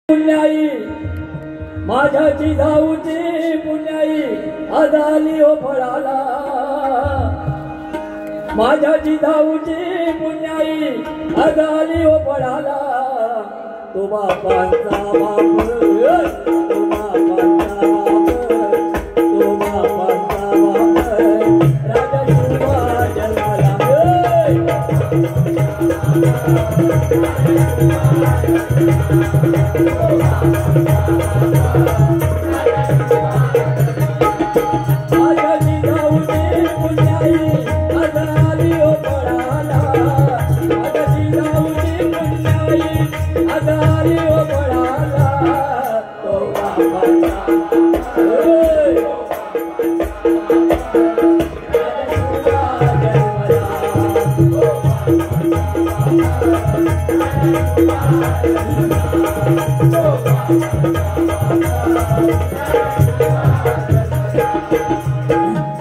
पुण्याई माझ्या जिजाऊची पुण्याई आजाली ओ फळाला, माझ्या जिजाऊची पुण्याई आजाली ओ फळाला, तो बापांचा बाप, तो बापांचा बाप, तो बापांचा बाप, राजा शिवा जन्मला माझ्या जिजाऊची पुण्याई आजाली ओ फळाला, माझ्या जिजाऊची पुण्याई आजाली ओ फळाला, तो बापांचा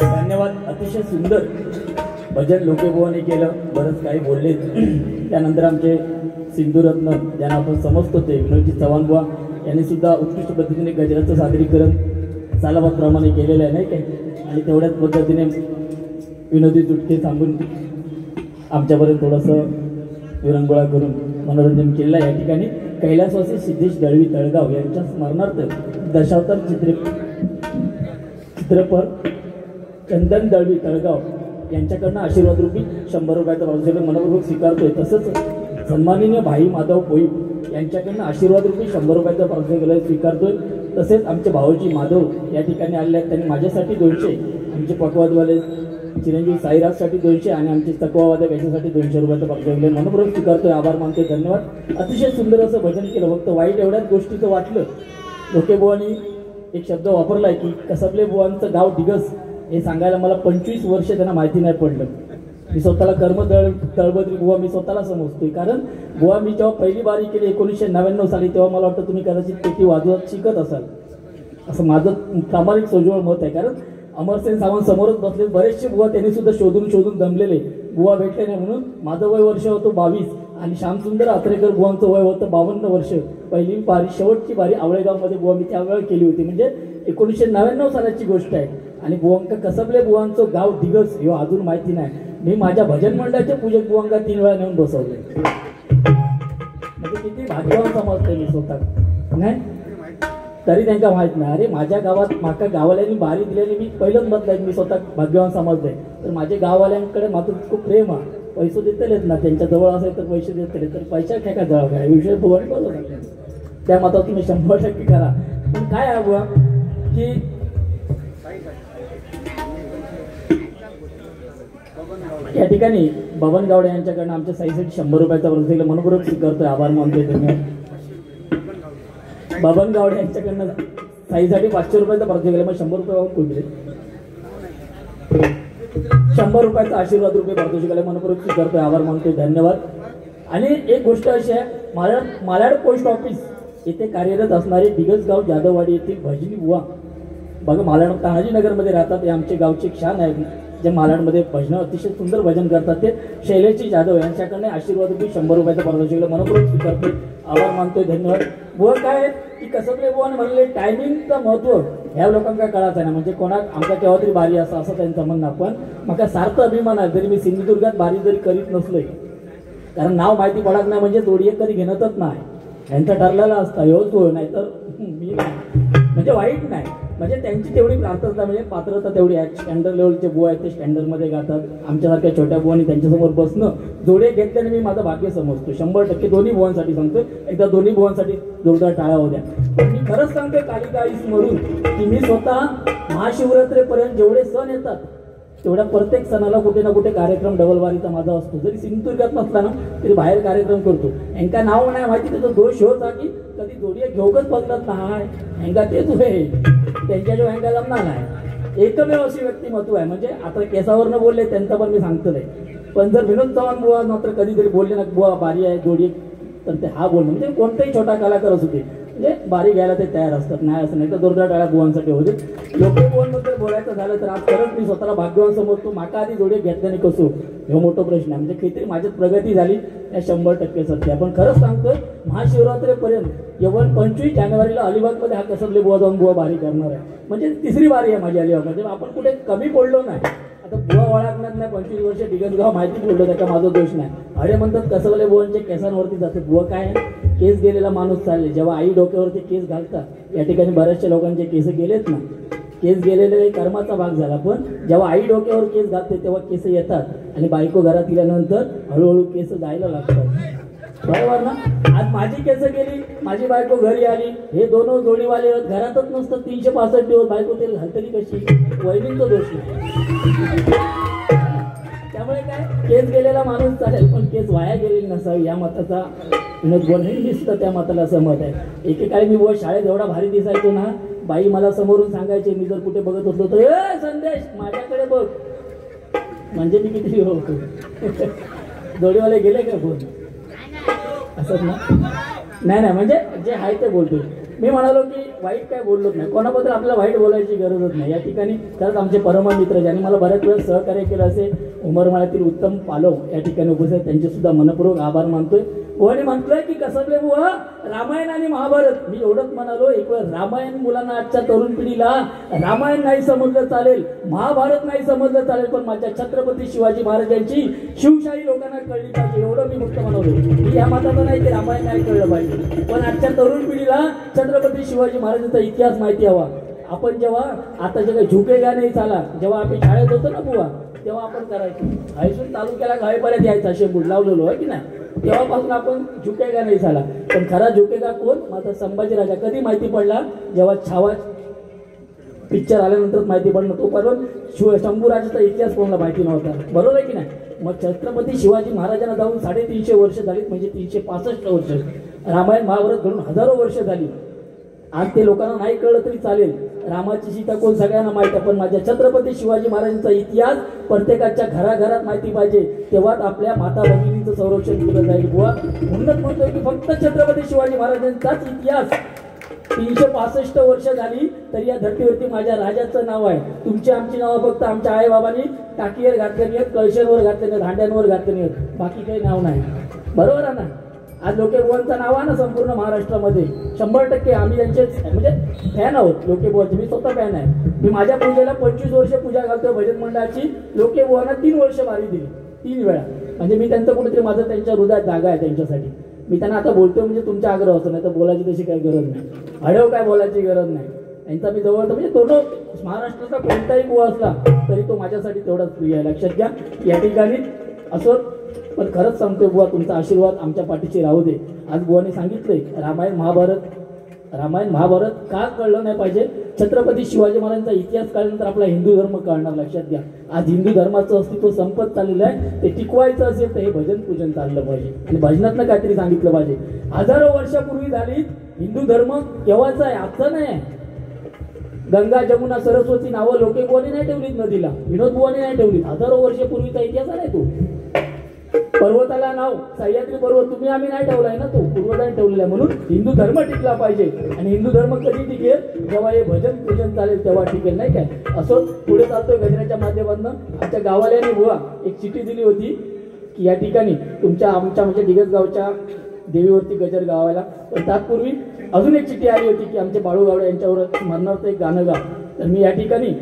धन्यवाद. अतिशय सुंदर भजन लोकेबुवाने केलं, बरंच काही बोलले. त्यानंतर आमचे सिंधुरत्न ज्यांना आपण समजतो ते विनोदजी चव्हाण बुवा यांनी सुद्धा उत्कृष्ट पद्धतीने गजराचं सादरीकरण सालाबादप्रमाणे केलेलं आहे, नाही काय. आणि तेवढ्याच पद्धतीने विनोदी चुटके सांगून आमच्यापर्यंत थोडंसं विरंगुळा करून मनोरंजन केलेलं आहे. या ठिकाणी कैलासवासी सिद्धेश दळवी तळगाव यांच्या स्मरणार्थ दशावतार चित्रपट चंदन दळवी तळगाव यांच्याकडनं आशीर्वाद रूपी 100 रुपयाचा पारितोषिक मनपूर्वक स्वीकारतोय. तसंच सन्माननीय भाई माधव पोईप यांच्याकडनं आशीर्वाद रूपी 100 रुपयाचा पारितोषिक स्वीकारतोय. तसेच आमचे भाऊजी माधव या ठिकाणी आले आहेत, त्यांनी माझ्यासाठी 200, आमचे पकवादवाले चिरंजीव साईराजसाठी 200 आणि आमचे तकवावादक याच्यासाठी 200 रुपयाचा पारितोषिक मनपूर्वक स्वीकारतोय. आभार मानतोय, धन्यवाद. अतिशय सुंदर असं भजन केलं. फक्त वाईट एवढ्याच गोष्टीचं वाटलं, लोकेबुवांनी एक शब्द वापरलाय की कसबले बुवांचं गाव दिगस, हे सांगायला मला 25 वर्ष त्यांना माहिती नाही पडलं. मी स्वतःला तळबद्री बुवा मी स्वतःला समजतोय. कारण बुवा मी जेव्हा पहिली बारी केली 1999 साली, तेव्हा मला वाटतं तुम्ही कदाचित पेटी वाजवत शिकत असाल, असं माझं प्रामाणिक सोजवळ मत आहे. कारण अमरसेन सावंत समोरच बसले, बरेचसे बुवा त्यांनी सुद्धा शोधून दमलेले, बुवा भेटले नाही म्हणून. माझं वय वर्ष होतं 22 आणि श्यामसुंदर आत्रेकर बुवांचं वय होतं 52 वर्ष. पहिली बारी, शेवटची बारी आवळेगावमध्ये बुवा मी त्यावेळेला केली होती, म्हणजे 1999 सालाची गोष्ट आहे. आणि बुवांका कसबले बुवांचं गाव दिगस हे अजून माहिती नाही. मी माझ्या भजन मंडळाचे पूजक बुवांका 3 वेळा नेऊन बसवले, म्हणजे किती भाग्यवान समजते मी स्वतः, नाही तरी त्यांना माहित नाही. अरे माझ्या गावात माका गाववाल्यांनी बारी दिलेली मी पहिलंच बदलाय, मी स्वतः भाग्यवान समजते. तर माझ्या गाववाल्यांकडे मात्र खूप प्रेम आहे. पैसे देतलेत ना, त्यांच्या जवळ असेल तर पैसे देतले, तर पैसा ठेका जवळ काय विषय बुवाने बरोबर त्या मतात तुम्ही 100% करा. पण काय आहे बुवा की या ठिकाणी बबन गावडे यांच्याकडनं आमच्या साईसाठी 100 रुपयाचा पारितोषिक मनपूर्वक स्वीकारतोय. आभार मानतोय, धन्यवाद. बबन गावडे यांच्याकडनं साईसाठी 500 रुपयाचा पारितोषिक, मग 100 रुपये कोणते 100 रुपयाचा आशीर्वाद रूपी पारितोषिक मनपूर्वक स्वीकारतोय. आभार मानतोय, धन्यवाद. आणि एक गोष्ट अशी आहे, मालाड पोस्ट ऑफिस येथे कार्यरत असणारे दिगसगाव जाधववाडी येथील भजनी बुवा बघा, मालाड तानाजीनगरमध्ये राहतात. हे आमचे गावचे क्षान आहेत, जे मालाडमध्ये भजन अतिशय सुंदर भजन करतात. ते शैलेशजी जाधव यांच्याकडे आशीर्वाद रूपी 100 रुपयाचा पारितोषिक मनपूर्वक स्वीकारतोय. आभार मानतोय, धन्यवाद. बुवा काय की कसबले बुवाने म्हणले टायमिंगचं महत्व ह्या लोकांना कळायचं नाही, म्हणजे कोणा आमचा केव्हा तरी बारी असं त्यांचं म्हणणं. पण मग सार्थ अभिमान आहे, जरी मी सिंधुदुर्गात बारी जरी करीत नसलोय, कारण नाव माहिती पडत नाही म्हणजे जोडी कधी घेणतच नाही, यांचं ठरलेलं असतं ह्योच तो, नाही तर मी नाही. म्हणजे वाईट नाही, म्हणजे त्यांची तेवढी प्रार्थना, म्हणजे पात्रता तेवढी आहे. स्टँडर्ड लेवलचे बुवा आहेत, ते स्टँडर्डमध्ये गातात. आमच्यासारख्या छोट्या बुवांनी त्यांच्यासमोर बसणं, जोडे घेतल्याने मी माझं भाग्य समजतो. 100% दोन्ही बुवांसाठी सांगतोय. एकदा दोन्ही बुवांसाठी जोरदार टाळ्या होत्या. पण मी खरंच सांगतोय कालिका स्मरून की मी स्वतः महाशिवरात्रीपर्यंत जेवढे सण येतात तेवढ्या प्रत्येक सणाला कुठे ना कुठे कार्यक्रम डबलबारीचा माझा असतो. जरी सिंधुदुर्गात नसला ना तरी बाहेर कार्यक्रम करतो. यांका नाव नाही माहिती, त्याचा दोष होता की कधी जोडी घेऊकच बघतात नाही, हेंगा तेच होय, त्यांच्याशिवाय हेंगा जमणार नाही. एकमेव अशी व्यक्तिमत्व आहे, म्हणजे आता केसावरनं बोलले त्यांचा पण मी सांगतो नाही. पण जर विनोद चव्हाण बुवा मात्र कधीतरी बोलले ना बुवा बारी आहे जोडी, तर ते हा बोलणं म्हणजे कोणताही छोटा कलाकार असू दे, म्हणजे बारी घ्यायला ते तयार असतात, नाही असं नाही तर जोरदार टाळ्या बुवांसाठी होते. लोके बुवांबद्दल बोलायचं झालं तर आज खरंच मी स्वतःला भाग्यवान समजतो. माका आधी जोडे घेतल्याने कसो हे मोठा प्रश्न आहे. म्हणजे काहीतरी माझ्यात प्रगती झाली या 100% सत्य आहे. पण खरंच सांगतोय महाशिवरात्रीपर्यंत केवळ 25 जानेवारीला अलिबागमध्ये हा कसबले बुवा जाऊन बुवा बारी करणार आहे. म्हणजे तिसरी बारी आहे माझी अलिबाग. म्हणजे आपण कुठे कमी पडलो नाही. आता बुवा वळखणार नाही 25 वर्ष दिगंजगाव माहिती पडलो, त्याचा माझा दोष नाही. अरे म्हणतात कसबले बुवांच्या केसांवरती जातात. बुवा काय केस गेलेला माणूस चालले. जेव्हा आई डोक्यावरती केस घालतात या ठिकाणी बऱ्याचशा लोकांचे केस गेलेत ना, केस गेलेले कर्माचा भाग झाला. पण जेव्हा आई डोक्यावर केस घालते तेव्हा केस येतात आणि बायको घरात गेल्यानंतर हळूहळू केस जायला लागतात. बरोबर ना. आज माझी केस गेली, माझी बायको घरी आली, हे दोन जोडीवाले घरातच नसतात 365 दिवस. बायको तेल घालतली कशी, वहिनींचा दोष नाही. त्यामुळे काय केस गेलेला माणूस चालेल पण केस वाया गेलेली नसावी या मताचा मी सुद्धा त्या मताला सहमत आहे. एकेकाळी मी शाळेत एवढा भारी दिसायचो ना, बाई मला समोरून सांगायचे, मी जर कुठे बघत असलो तर ए संदेश माझ्याकडे बघ. म्हणजे मी किती होतो. जोडीवाले गेले का फोन असंच ना. नाही म्हणजे जे आहे ते बोलतोय. मी म्हणालो की वाईट काय बोललोच नाही, कोणाबद्दल आपल्याला वाईट बोलायची गरजच नाही. या ठिकाणी खरंच आमचे परम मित्र ज्यांनी मला बऱ्याच वेळा सहकार्य केलं असे उमरमाळ्यातील उत्तम पालव या ठिकाणी उपस्थित, त्यांचे सुद्धा मनपूर्वक आभार मानतोय. बुवाने म्हटलंय की कसबले बुवा रामायण आणि महाभारत, मी एवढंच म्हणालो एक वेळ रामायण मुलांना आजच्या तरुण पिढीला रामायण नाही समजलं चालेल, महाभारत नाही समजलं चालेल, पण माझ्या छत्रपती शिवाजी महाराजांची शिवशाही लोकांना कळली पाहिजे एवढं मी मुक्त म्हणालो. मी या मताचं नाही की रामायण नाही कळलं पाहिजे, पण आजच्या तरुण पिढीला छत्रपती शिवाजी महाराजांचा इतिहास माहिती हवा. आपण जेव्हा आता जे काही झुकेगा नाही चाला, जेव्हा आम्ही शाळेत होतो ना बुवा तेव्हा आपण करायचो. हायसून तालुक्याला गायपर्यंत यायचा शेंबूड लावलेलो आहे की नाही, तेव्हापासून आपण झुकेगा नाही झाला. पण खरा झुकेगा कोण, माझा संभाजीराजा. कधी माहिती पडला, जेव्हा छावा पिक्चर आल्यानंतर माहिती पडलं. तोपर्यंत शंभूराजाचा इतिहास कोणाला माहिती नव्हता. बरोबर आहे की नाही. मग छत्रपती शिवाजी महाराजांना जाऊन 350 वर्ष झालीत, म्हणजे 365 वर्ष. रामायण महाभारत घडून हजारो वर्ष झाली. आज ते लोकांना नाही कळलं तरी चालेल, रामाची सीता कोण सगळ्यांना माहित आहे, पण माझ्या छत्रपती शिवाजी महाराजांचा इतिहास प्रत्येकाच्या घराघरात माहिती पाहिजे. तेव्हाच आपल्या माता भगिनींचं संरक्षण केलं जाईल. बुवा म्हणूनच म्हणतोय की फक्त छत्रपती शिवाजी महाराजांचाच इतिहास 365 वर्ष झाली तरी या धर्तीवरती माझ्या राजाचं नाव आहे. तुमची आमची नावं फक्त आमच्या आई बाबांनी टाकीवर घातलेली आहेत, कळशांवर घातलेली आहेत, हांड्यांवर घातलेली आहेत, बाकी काही नाव नाही. बरोबर आहे ना. आज लोके बुवांचं नाव आहे ना संपूर्ण महाराष्ट्रामध्ये 100%. आम्ही त्यांचे म्हणजे फॅन आहोत लोके बुवांचे. मी स्वतः फॅन आहे. मी माझ्या पूजेला 25 वर्ष पूजा घालतोय भजन मंडळाची. लोके बुवांना 3 वर्ष बारी दिली, 3 वेळा. म्हणजे मी त्यांचं कुठेतरी माझं त्यांच्या हृदयात जागा आहे त्यांच्यासाठी. मी त्यांना आता बोलतोय म्हणजे तुमच्या आग्रह असतो, नाही तर बोलायची तशी काही गरज नाही. हळव काय बोलायची गरज नाही. त्यांचा मी जवळ म्हणजे तो महाराष्ट्राचा कोणताही बुवा असला तरी तो माझ्यासाठी तेवढाच प्रिय आहे. लक्षात घ्या या ठिकाणी असं. पण खरंच सांगतोय बुवा तुमचा आशीर्वाद आमच्या पाठीशी राहू दे. आज बुवाने सांगितलंय रामायण महाभारत का कळलं नाही पाहिजे. छत्रपती शिवाजी महाराजांचा इतिहास कळल्यानंतर आपला हिंदू धर्म कळणार. लक्षात घ्या आज हिंदू धर्माचं अस्तित्व संपत चाललेलं आहे. ते टिकवायचं असेल तर हे भजन पूजन चाललं पाहिजे आणि भजनातनं काहीतरी सांगितलं पाहिजे. हजारो वर्षापूर्वी झाली हिंदू धर्म केव्हाचा आहे, आजचा नाही. गंगा जमुना सरस्वती नावं लोके बुवाने नाही ठेवलीत नदीला, विनोद बुवाने नाही ठेवलीत. हजारो वर्षापूर्वीचा इतिहास आहे तो. पर्वताला नाव सह्याद्री पर्वत तुम्ही आम्ही नाही ठेवलाय ना, तो पूर्वजांनी ठेवलेला आहे. म्हणून हिंदू धर्म टिकला पाहिजे. आणि हिंदू धर्म कधी टिकेल, जेव्हा हे भजन पूजन चालेल तेव्हा टिकेल. नाही काय असं पुढे चालतोय गजऱ्याच्या माध्यमातून. आमच्या गावाल्याने बुवा एक चिठ्ठी दिली होती की या ठिकाणी आमच्या म्हणजे दिगजगावच्या देवीवरती गजर गावायला. पण त्यापूर्वी अजून एक चिठ्ठी आली होती की आमचे बाळू गावडे यांच्यावर स्मरणार्थ एक गाणं गा. तर मी या ठिकाणी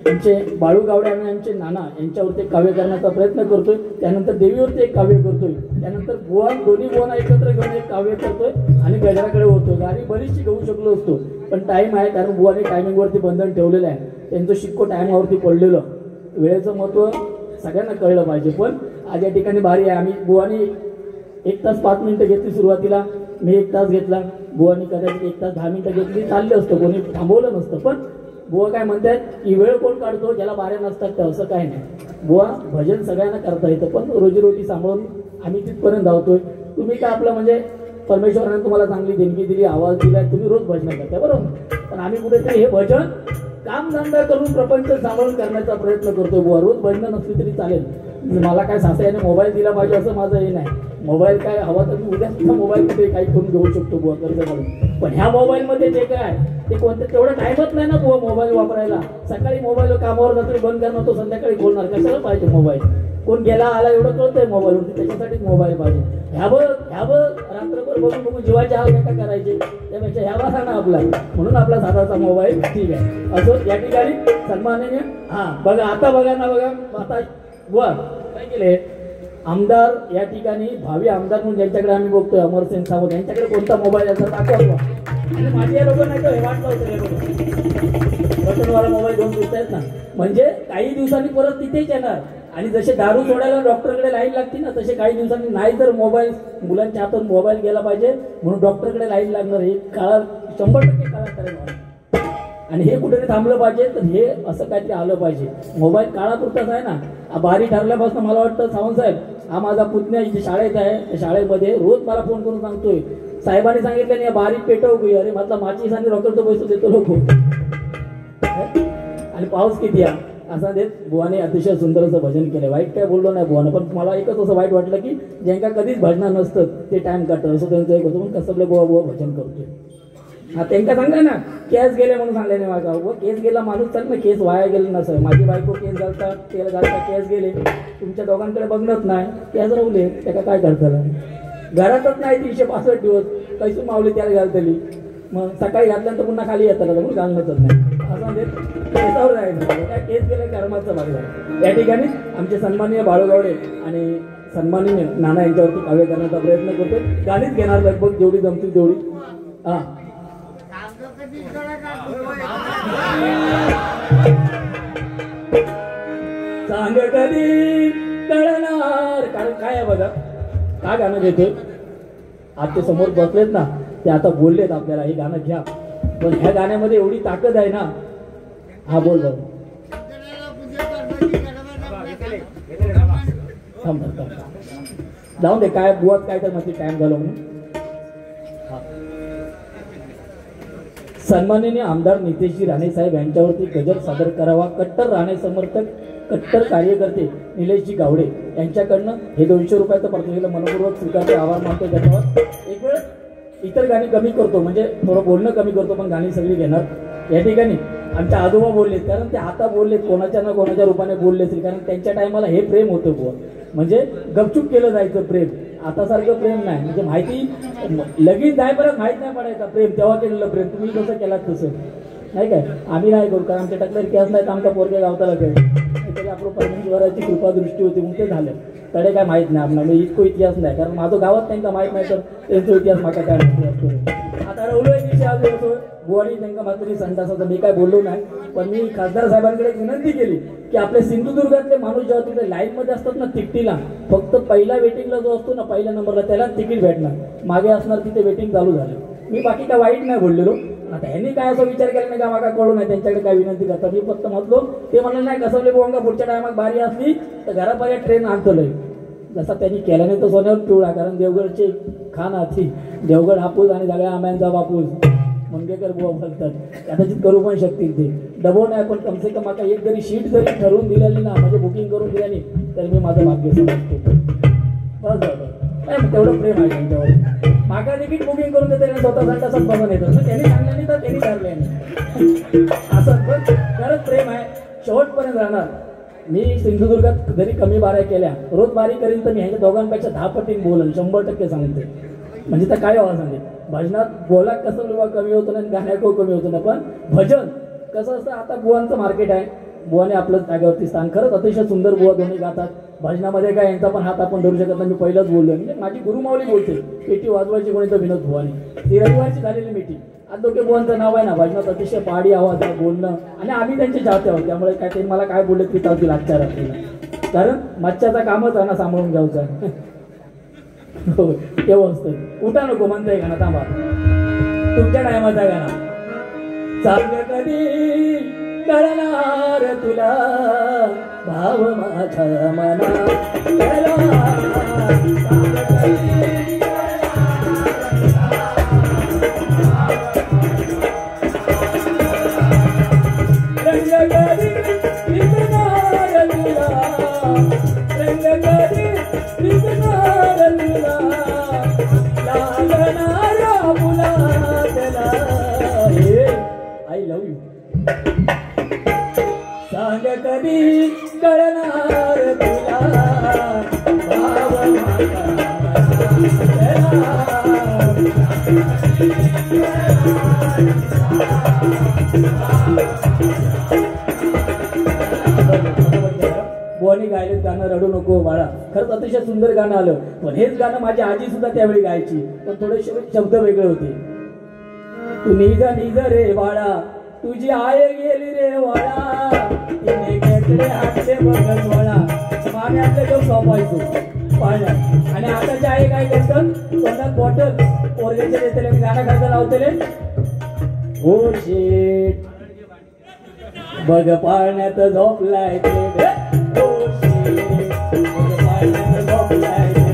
आमचे बाळू गावडे आणि आमचे नाना यांच्यावरती एक काव्य करण्याचा प्रयत्न करतोय. त्यानंतर देवीवरती एक काव्य करतोय. त्यानंतर दोन्ही बुवांना एकत्र घेऊन एक काव्य करतोय आणि गजराकडे होतोय. गाणी बरीचशी घेऊ शकलो असतो पण टाइम आहे, कारण बुवाने टायमिंगवरती बंधन ठेवलेलं आहे. त्यांचं शिक्को टायमावरती पडलेलं. वेळेचं महत्त्व सगळ्यांना कळलं पाहिजे. पण आज या ठिकाणी भारी आहे. आम्ही बुवानी 1 तास 5 मिनिटं घेतली सुरुवातीला, मी 1 तास घेतला, बुवानी कदाचित 1 तास 10 मिनिटं घेतली. चाललं असतं, कोणी थांबवलं नसतं. पण बुवा काय म्हणतात की वेळ कोण काढतो, ज्याला बाऱ्या नसतात तर असं काय नाही. बुवा भजन सगळ्यांना करता येतं, पण रोजीरोटी सांभाळून आम्ही तिथपर्यंत धावतोय. तुम्ही काय आपलं म्हणजे परमेश्वराने तुम्हाला चांगली देणगी दिली, आवाज दिला, तुम्ही रोज भजन करता बरोबर. पण आम्ही कुठेतरी हे भजन कामधंदा करून प्रपंच सांभाळून करण्याचा प्रयत्न करतोय. बुवा रोज भजन नसली तरी चालेल, मला काय सासऱ्याने मोबाईल दिला पाहिजे असं माझं हे नाही. मोबाईल काय हवा तर मी उद्या सुद्धा मोबाईलमध्ये काही करून घेऊ शकतो बुवा कर्ज काढून. पण ह्या मोबाईलमध्ये जे काय ते कोणतं तेवढं टाईमच नाही ना बुवा मोबाईल वापरायला. सकाळी मोबाईल कामावर जातो बंद करणार, तो संध्याकाळी खोलणार, कशाला पाहिजे मोबाईल. कोण गेला आला एवढं कळतंय मोबाईलवरती, त्याच्यासाठीच मोबाईल पाहिजे. ह्यावर रात्रभर बघून बघून जीवाचे हाल काय करायचे, त्यापेक्षा ह्या वासा ना आपला, म्हणून आपला साधाचा मोबाईल ठीक आहे. असं या ठिकाणी सन्माननीय बघा आता बघा ना बघा आता बुवा काय केले आमदार या ठिकाणी भावी आमदार म्हणून ज्यांच्याकडे आम्ही बघतोय अमरसिंग सावंत यांच्याकडे कोणता मोबाईल असेल दाखवा. आणि माझी या लोक नाही तर हे वाट लावतो बटनवाला मोबाईल घेऊन दिसतायत ना, म्हणजे काही दिवसांनी परत तिथेच येणार. आणि जसे दारू सोडायला डॉक्टरकडे लाईन लागते ना, तसे काही दिवसांनी नाही तर मोबाईल मुलांच्या हातून मोबाईल गेला पाहिजे म्हणून डॉक्टरकडे लाईन लागणार. हे काळा 100% काळा करेल. आणि हे कुठेतरी थांबलं पाहिजे, तर हे असं काहीतरी आलं पाहिजे. मोबाईल काळापुरताच आहे ना. बारी ठरल्यापासून मला वाटतं सावंत साहेब हा माझा पुतण्या इथे शाळेत आहे, त्या शाळेमध्ये रोज मला फोन करून सांगतोय साहेबांनी सांगितलं नाही बारी पेटव गई. अरे म्हटलं माचीस आणि रॉकेटचं पैसे देतो लोक. आणि पाऊस किती आहे असा देत बुवाने अतिशय सुंदर असं भजन केलं. वाईट काय बोललो नाही बुवानं, पण मला एकच असं वाईट वाटलं की ज्यांका कधीच भजणार नसतं ते टाइम काढतं असं त्यांचं एक होतं. पण कसं बुवा बुवा भजन करतोय. हा त्यांना सांगलं ना केस गेले म्हणून सांगले नाही माझा व केस गेला माणूस सांग ना केस वाया गेलं नसं. माझी बायको केस घालतात तेल घालतात केस गेले, तुमच्या दोघांकडे बघणत नाही केस राहले त्याला काय करताला. घरातच नाही 365 दिवस कैसून मावली त्याला घालतली, मग सकाळी घातल्यानंतर पुन्हा खाली येतात म्हणून घालणंच नाही असं केसावर राहायचं. काय केस गेलं कर्माचा भाग झाला. या ठिकाणी आमचे सन्माननीय बाळूगावडे आणि सन्माननीय नाना यांच्यावरती काव्य करण्याचा प्रयत्न करतोय. गाणीच घेणार लगभग जेवढी जमतील तेवढी. सांग कधी कळणार. कारण काय आहे बघा का गाणं घेतोय आज ते समोर बसलेत ना ते आता बोललेत आपल्याला हे गाणं घ्या, पण ह्या गाण्यामध्ये एवढी ताकद आहे ना. हा बोल बघ जाऊन दे काय बुवात काय तर मध्ये टाइम झालो म्हणून. सन्माननीय आमदार नितेशजी राणे साहेब यांच्यावरती गजर सादर करावा. कट्टर राणे समर्थक कट्टर कार्यकर्ते निलेशजी गावडे यांच्याकडनं हे 200 रुपयाचं प्रतिष्ठेला मनपूर्वक स्वीकारते. आभार मानतो. त्याच्यावर एक वेळ इतर गाणी कमी करतो, म्हणजे थोडं बोलणं कमी करतो, पण गाणी सगळी घेणार. या ठिकाणी आमच्या आजोबा बोललेत, कारण ते आता बोललेत कोणाच्या ना कोणाच्या रूपाने बोलले असेल, कारण त्यांच्या टायमाला हे प्रेम होतं बुवा, म्हणजे गपचूप केलं जायचं प्रेम. आता सारखं प्रेम नाही, म्हणजे माहिती लगीन जायपर्यंत माहीत नाही पडायचा प्रेम, तेव्हा केलेलं प्रेम. तुम्ही कसं केलात तसं नाही काय आम्ही नाही करू, कारण आमच्या टकलर केस नाही तर आमच्या पोरग्या गावताला काय तरी आपलं परमेश्वराची कृपा दृष्टी होती म्हणून ते झालं. तडे काय माहीत नाही आपल्याला, इतको इतिहास नाही, कारण माझं गावात त्यांना माहीत नाही तर त्यांचा इतिहास माका काय माहिती असतो. आता रवलोय दिवशी आज होतो बुवानी त्यांना मात्र संडासाचा मी काय बोललो नाही, पण मी खासदार साहेबांकडे एक विनंती केली की आपले सिंधुदुर्गातले माणूस जेव्हा तिथे लाईनमध्ये असतात ना तिकटीला, फक्त पहिल्या वेटिंगला जो असतो ना पहिल्या नंबरला त्याला तिकीट भेटणार, मागे असणार तिथे वेटिंग चालू झालं. मी बाकी काय वाईट नाही बोललेलो. आता ह्यांनी काय असा विचार केला नाही का मागा कळू नाही त्यांच्याकडे काय विनंती करता. मी फक्त म्हटलो ते म्हणलं नाही कसवले बोंगा पुढच्या टायमात बारी असली तर घरापर्यंत ट्रेन आणतलंय. जसा त्यांनी केला नाही तर सोन्यावर पिवळा, कारण देवगडचे खान हाती देवगड हापूस आणि सगळ्या आंब्यांचा बापूस मंगेकर बुवा बोलतात. कदाचित करू पण शकतील ते डबो नाही, पण कमसे कम आता एक जरी शीट जरी ठरवून दिलेली ना म्हणजे बुकिंग करून दिल्याने तर मी माझं भाग्य समजतो. बस बस तेवढं प्रेम आहे त्यांच्यावर. मागा तिकीट बुकिंग करून देते स्वतः संडासात बघून येतं ना, त्यांनी सांगलं नाही तर त्यांनी ठरले नाही असं. पण खरंच प्रेम आहे शेवटपर्यंत राहणार. मी सिंधुदुर्गात जरी कमी बाऱ्या केल्या रोज बारी करीन तर मी ह्याच्या दोघांपेक्षा 10 पटीने बोलन 100% सांगते. म्हणजे तर काय व्हावं सांगते भजनात बोला कसं बुवा कमी होतं ना गाण्यात कमी होतं ना, पण भजन कसं असतं. आता बुवांचं मार्केट आहे, बुवाने आपलं जागेवरती स्थान. खरंच अतिशय सुंदर बुवा दोन्ही गातात. भजनामध्ये काय यांचा पण हात आपण धरू शकत नाही. मी पहिलंच बोललो म्हणजे माझी गुरुमावली बोलते पेटी वाजवायची कोणी तर विनोद बुवानी, ती रविवारची झालेली मीटिंग. आज दोघे बुवांचं नाव आहे ना भजनात अतिशय पहाडी आवाज आहे बोलणं, आणि आम्ही त्यांचे चाहते आहोत. त्यामुळे काय ते मला काय बोलले की चालतील आजच्या रात्रीला, कारण मच्छाचा कामच आहे ना सांभाळून घ्यायचा. हो तेव्हा असतं. उठा नको म्हणताय गाणं थांबा तुमच्या टायमाचा गाणा. सांग कधी कळणार तुला भाव माझ्या मना रंग सांग कधी कळणार तुला भाव बुवानी गायलेत गाणं रडू नको बाळा. खरंच अतिशय सुंदर गाणं आलं. पण हेच गाणं माझी आजी सुद्धा त्यावेळी गायची, पण थोडेसे शब्द वेगळे होते. तू निज निज रे बाळा, तुझी आय गेली रे वाळा, तिने घेतले हातले बघत वाळा. पाण्यातलं घेऊन झोपायचो पाण्यात. आणि आताची आई काय करतात, तोंडात बॉटल पोरग्याचे देतले आणि गाणं खायला लावतेले. हो शेट बघ पाण्यात झोपलाय ते, हो शेट बघ पाण्यात झोपलाय ते,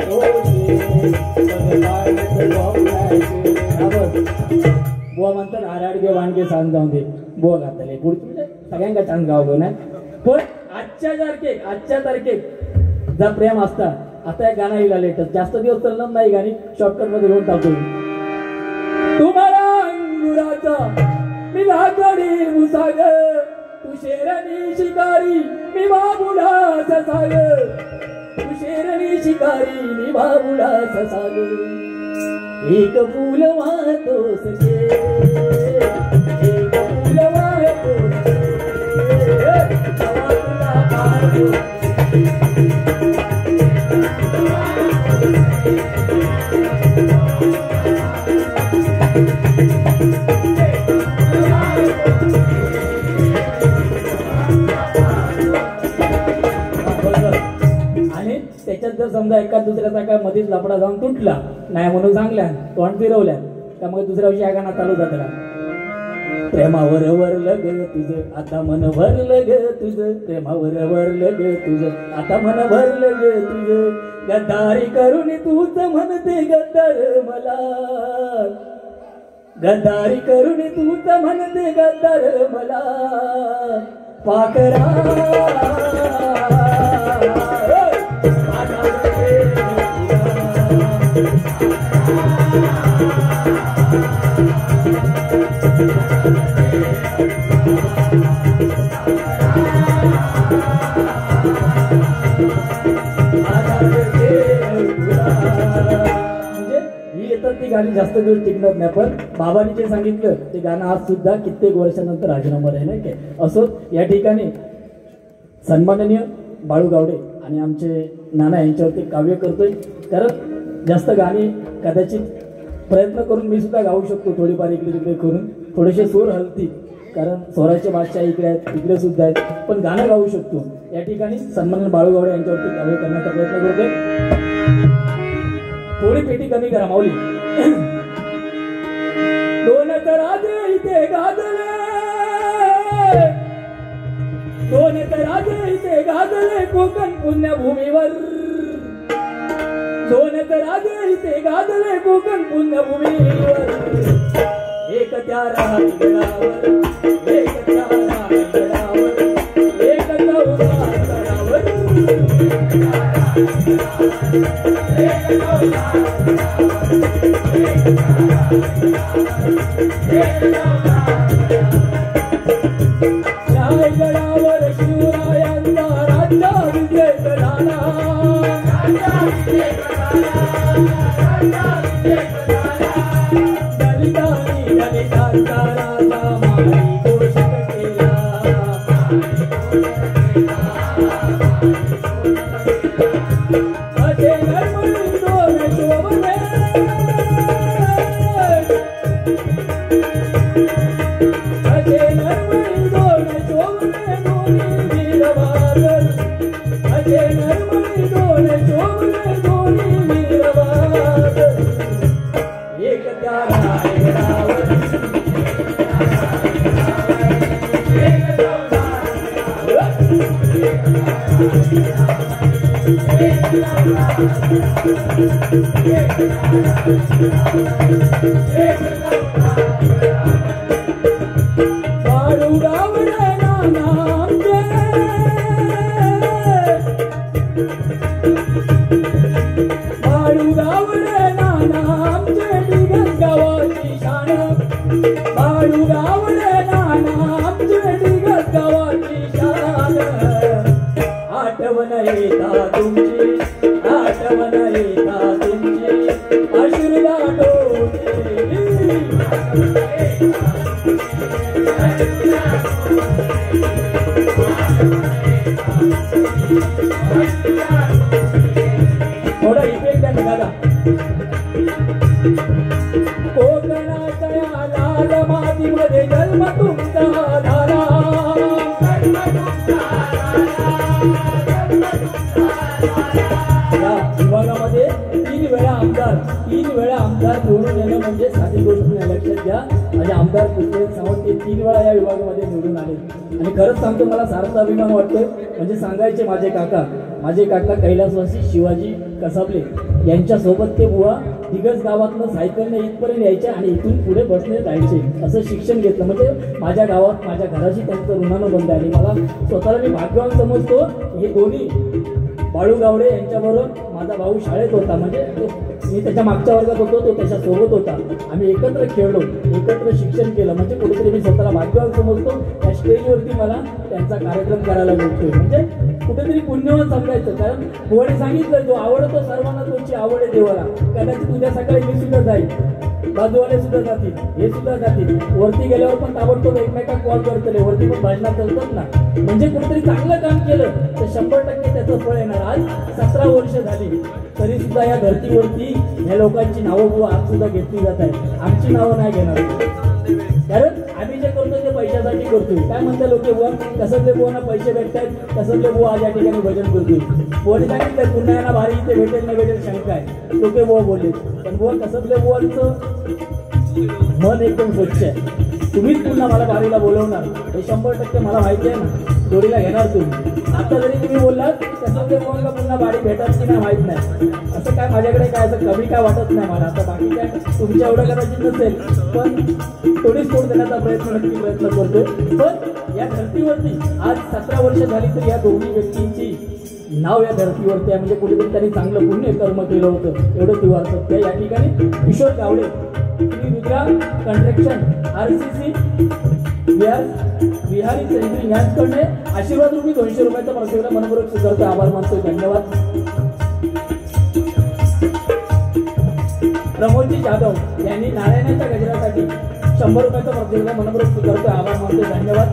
हो शेट बघ पाण्यात झोपलाय ते. बुवा म्हणतात आराडगे वाणगे सांग जाऊन दे. बुवा घातले पुढे म्हणजे सगळ्यांना छान गाव घेऊन आहे. पण आजच्या तारखेक जा प्रेम असता. आता एक गाणं येईल लेटेस्ट, जास्त दिवस चालणार नाही गाणी, शॉर्टकट मध्ये घेऊन टाकतो. तुम्हाला अंगुराचा मी लाकडी मुसाग, तू शेरणी शिकारी मी बाबुला ससाग, तू शेरणी शिकारी मी बाबुला ससाग. एक फूल वाहतोस गे, एक फूल वाहतोस गे, हवा तुला पाहतो. आणि त्याच्यात जर समजा एका दुसऱ्याचा काय मध्येच लपडा जाऊन तुटला नाही म्हणून सांगल्या, तोंड फिरवल्या का मग दुसऱ्या वर्षी या गाणं चालू जातला. प्रेमावर वरलं ग तुझं आता मन भरलं ग तुझं, प्रेमावर वरलं ग तुझं आता मन भरलं ग तुझं. गद्दारी करून तूच म्हणते गद्दार मला, गद्दारी करून तूच म्हणते गद्दार मला. पाकरा ती गाणी जास्त दिवस टिकणार नाही. पण बाबांनी जे सांगितलं ते गाणं आज सुद्धा कित्येक वर्षानंतर राजीनामा राहिलं काय असो. या ठिकाणी सन्माननीय बाळू गावडे आणि आमचे नाना यांच्यावरती काव्य करतोय. कारण जास्त गाणी कदाचित प्रयत्न करून मी सुद्धा गाऊ शकतो, थोडीफार इकडे तिकडे करून थोडेसे सूर हलतील, कारण स्वराचे भाषा इकडे आहेत इकडे सुद्धा आहेत, पण गाणं गाऊ शकतो. या ठिकाणी सन्माननीय बाळू गावडे यांच्यावरती काव्य करण्याचा प्रयत्न करतोय. थोडी पेटी कमी करा माऊली. दोन तराजे इथे गाजले, दोन तराजे इथे गाजले कोकण पुण्यभूमीवर, दोन तराजे इथे गाजले कोकण पुण्यभूमीवर. एक त्या रांगणावर, एक त्या रांगणावर, एक गडावर, रायगडावर शिवरायांचा राज्याभिषेक झाला, दलितांनी दलितांचा राजा माई घोषित केला. असे नरमणी दोन शोभले, असे नरमणी दोन शोभले दोन्ही वीरवादळ, असे नरमणी दोन शोभले दोन्ही वीरवादळ. एक त्या रायगडावर, बाळू गावडे नानांचे, बाळू गावडे नानांचे निघन गावाची शान, बाळू गावडे नाना आमचे दिगस गावाची शान आठवण येता तुमची आठवण येता तुमची आशीर्वाद थोडा इफेक्ट द्या दादा कोकणाच्या लाल मातीमध्ये जन्म तुमचा झाला या विभागामध्ये 3 वेळा आमदार निवडून येणं म्हणजे साधी गोष्ट नाही, लक्षात घ्या. आणि आमदार पुष्कळ सावंत ते 3 वेळा या विभागामध्ये निवडून आले. आणि खरंच सांगतो मला सारखा अभिमान वाटतोय. म्हणजे सांगायचे माझे काका कैलासवासी शिवाजी कसाबले यांच्यासोबत ते बुवा दिगस गावातनं सायकलने इथपर्यंत यायचे आणि इथून पुढे बसने जायचे. असं शिक्षण घेतलं म्हणजे माझ्या गावात माझ्या घराशी त्यांचं ऋणानं बंद आहे. मला स्वतःला मी भाग्यवान समजतो. हे दोन्ही बाळू गावडे यांच्याबरोबर माझा भाऊ शाळेत होता, म्हणजे मी त्याच्या मागच्या वर्गात होतो, तो त्याच्या सोबत होता. आम्ही एकत्र खेळलो, एकत्र शिक्षण केलं. म्हणजे कुठेतरी मी स्वतःला भाग्यवान समजतो. त्या स्टेजवरती मला त्यांचा कार्यक्रम करायला मिळतोय म्हणजे कुठेतरी पुण्यवान समजायचं. कारण कोणी सांगितलं जो आवडतो सर्वांना तोची आवड आहे देवाला. कदाचित उद्या सकाळी मी सुद्धा जाईल, बाजूवाले सुद्धा जातील, हे सुद्धा जातील. वरती गेल्यावर पण ताबडतोब एकमेका कॉल करतले, वरती पण भाषणात करतात ना. म्हणजे कुठेतरी चांगलं काम केलं तर 100% त्याचं फळ येणार. आज 17 वर्ष झाली तरी सुद्धा या धर्तीवरती या लोकांची नावं आज सुद्धा घेतली जात आहे. आमची नावं नाही घेणार, कारण आम्ही जे करतो ते पैशासाठी करतोय. काय म्हणतात लोक बुवा कसले बुवांना पैसे भेटतात, कसले बुवा आज या ठिकाणी भजन करतोय. बुवाने सांगितलं पुन्हा यांना भारी इथे भेटेल नाही भेटेल शंका आहे, लोके बुवा बोलले. पण बुवा कसले बुवांचं मन एकदम स्वच्छ आहे. तुम्हीच पुन्हा मला बारीला बोलवणार हे 100% मला माहिती आहे ना. जोडीला घेणार तुम्ही. आता जरी तुम्ही बोललात कसले बुवांना पुन्हा बारी भेटत की नाही माहित नाही. असं काय माझ्याकडे काय असं कमी काय वाटत नाही मला. आता बाकी काय तुमच्या एवढं कदाचित नसेल, पण थोडीच तोड देण्याचा नक्की प्रयत्न करतोय. पण या धर्तीवरती आज 17 वर्ष झाली तर या दोन्ही व्यक्तींची नाव या धर्तीवरती आहे. म्हणजे कुठेतरी त्यांनी चांगलं पुण्य कर्म केलं होतं एवढं दिवार सत्य. या ठिकाणी किशोर गावडे श्री रुद्रा कंस्ट्रक्शन RCC विहारी सेंट्री यांच्याकडे आशीर्वाद रुपये 200 रुपयाचा प्रत्येकाला मनपूर्वक स्वीकारतो, आभार मानतो, धन्यवाद. प्रमोदजी जाधव यांनी नारायणाच्या गजरासाठी 100 रुपयाचा प्रत्येकाला मनपूर्वक स्वीकारतो, आभार मानतो, धन्यवाद.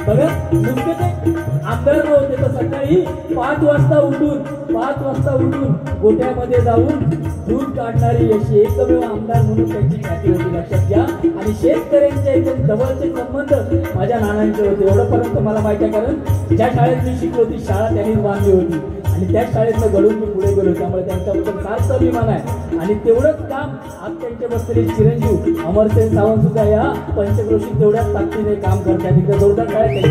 बघा नुसते ते आमदार नव्हते तर सकाळी 5 वाजता उठून गोठ्यामध्ये जाऊन दूध काढणारी अशी एकमेव आमदार म्हणून त्यांची ख्याती होती, लक्षात घ्या. आणि शेतकऱ्यांचे एकदम जवळचे संबंध माझ्या नानांचे होते. एवढंपर्यंत मला माहिती आहे, कारण ज्या शाळेत मी शिकलो ती शाळा त्यांनीच बांधली होती आणि त्या शाळेतनं घडून मी पुढे गेलो. त्यामुळे त्यांच्याबद्दल सारखं अभिमान आहे. आणि तेवढंच काम आज त्यांचे बसलेले चिरंजीव अमरसेन सावंत सुद्धा या पंचक्रोशीत तेवढ्याच ताकदीने काम करतात. तिथे जोरदार शाळेत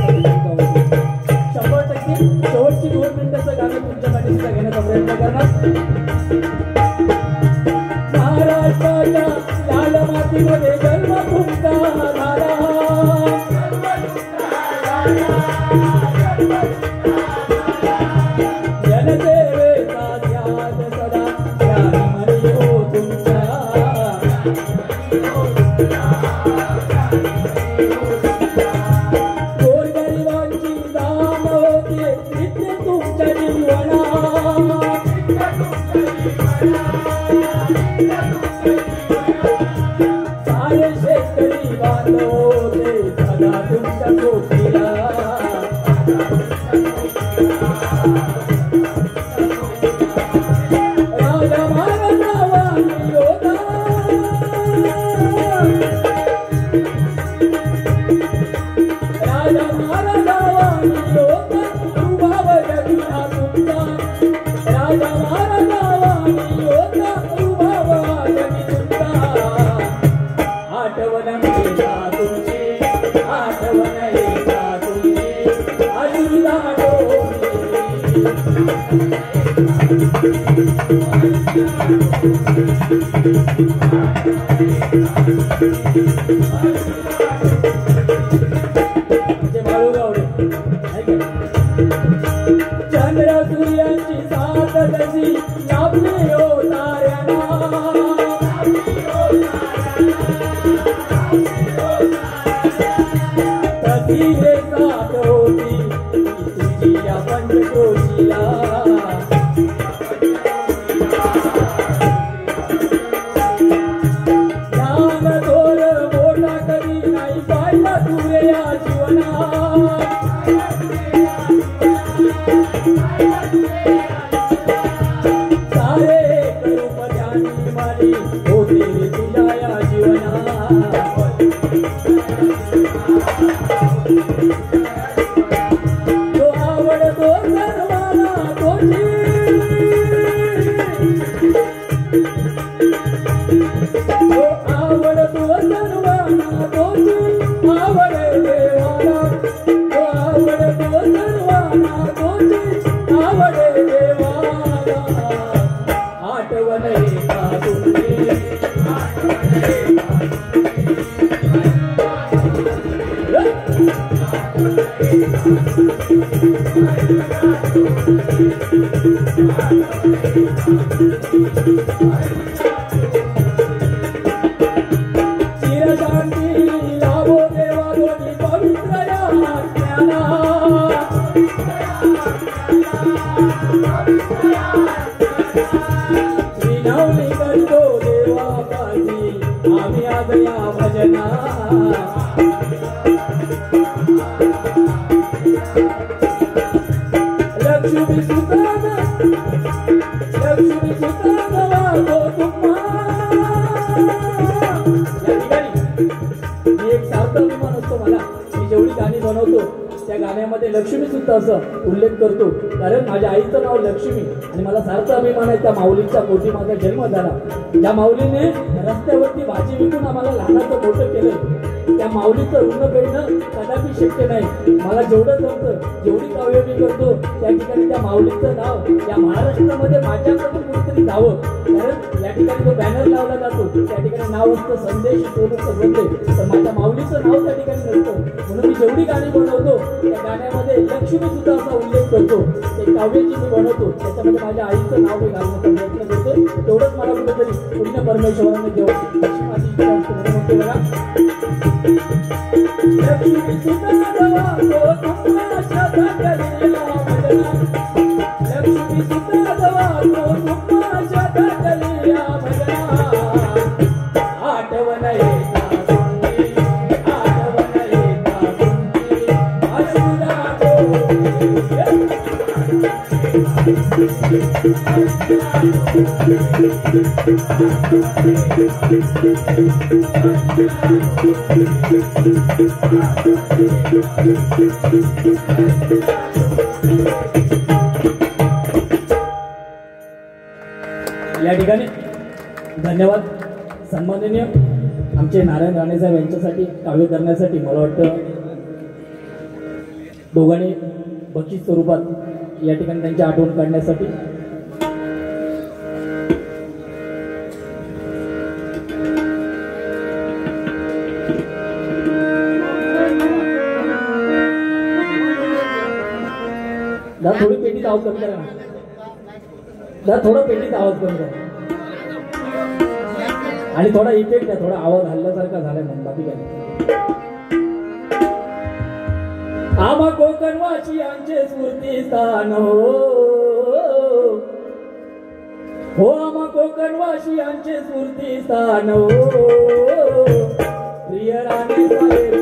100% शेवटची 2 मिनिटाचं गाणं तुमच्यासाठी सुद्धा घेण्याचा प्रयत्न करणार. महाराष्ट्राच्या लाल मातीमध्ये जन्म तुमचा झाला, जनसेवेचा त्याग सदा त्यागमणी हो तुमचा. गोरगरिबांची जाण होते नित्य तुमच्या जीवनात. सारे शेतकरी बांधव होते सदा तुमच्या सोबतीला. राजा महाराजांनी होता, राजा महाराजांनी होता उभाव जगीला तुमचा. राजा महाराजांनी होता उभाव जगी तुमचा. आठवण येता तुमची, आठवण येता तुमची आशीर्वाद बाळू गावडे. चंद्र सूर्याची साथ तशी आपली हो ताऱ्यांना. कधी रे साथ होती तुझी या पंचक्रोशीला त्या गाण्यामध्ये लक्ष्मी सुद्धा असं उल्लेख करतो, कारण माझ्या आईचं नाव लक्ष्मी आणि मला सारखा अभिमान आहे त्या माऊलीच्या पोटी माझा जन्म झाला. त्या माऊलीने रस्त्यावरती भाजी विकून आम्हाला लहानाचं मोठं केलं. त्या माऊलीचं ऋण फेडणं कदापि शक्य नाही. मला जेवढं जमतं, जेवढी काव्य मी करतो त्या ठिकाणी त्या माऊलीचं नाव या महाराष्ट्रामध्ये माझ्याकडून कुठेतरी जावं, कारण या ठिकाणी जो बॅनर लावला जातो त्या ठिकाणी नाव असतं संदेश सोबत बोलते, तर माझ्या माऊलीचं नाव त्या ठिकाणी नसतं. म्हणून मी जेवढी गाणी बनवतो त्या गाण्यामध्ये लक्ष्मी सुद्धा असा उल्लेख करतो. ते काव्याची मी बनवतो त्याच्यामध्ये माझ्या आईचं नाव मी घालण्याचा प्रयत्न करतो. तेवढंच मला कुठेतरी पुण्य परमेश्वराने देऊ अशी माझी इच्छा असते. म्हणून म्हणते बघा, लक्ष्मी सुद्धा दवा तो तुम्हाला छाता कलेला भजना, लक्ष्मी सुद्धा दवा तो तुम्हाला छाता कलेला भजना, आठवण येता तुमची, आठवण येता तुमची, अश्रुला या ठिकाणी धन्यवाद. सन्माननीय आमचे नारायण राणे साहेब यांच्यासाठी काव्य करण्यासाठी मला वाटतं दोघांनी बक्षीस स्वरूपात या ठिकाणी त्यांची आठवण काढण्यासाठी थोडी पेटीचा आवाज कमी करा ना, थोडा पेटीचा आवाज कमी करा आणि थोडा इफेक्ट आहे, थोडा आवाज हल्ल्यासारखा झालाय म्हणून, बाकी काय. आम्हा कोकणवासियांचे स्फूर्तीस्थान हो, आम्हा कोकणवासियांचे स्फूर्तीस्थान हो, प्रिय राणे साहेब,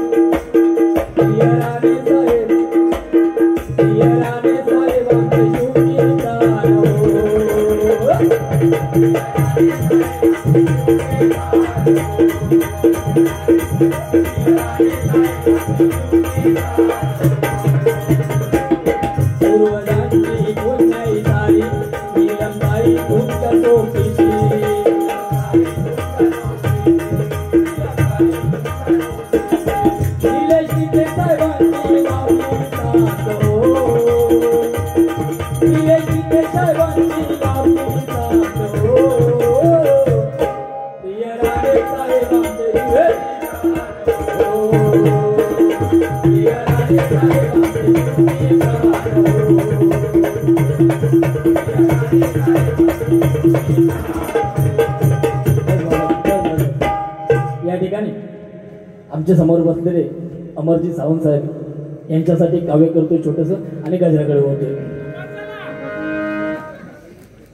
प्रिय राणे साहेब, प्रिय राणे साहेबांचे स्फूर्तीस्थान हो. पूर्वजांची पुण्याई सारी नीलमबाई तुमच्या सोबतीची, निलेश तिथे साहेबांची गावची साथ हो, निलेश तिथे साहेबांची गावची साथ हो, प्रिय राणे साहेबांचे दिवे हो, प्रिय राणे साहेबांचे दिवे हो. आमच्या समोर बसलेले अमरजी सावंत साहेब यांच्यासाठी काव्य करतो छोटस आणि गजराकडे होते.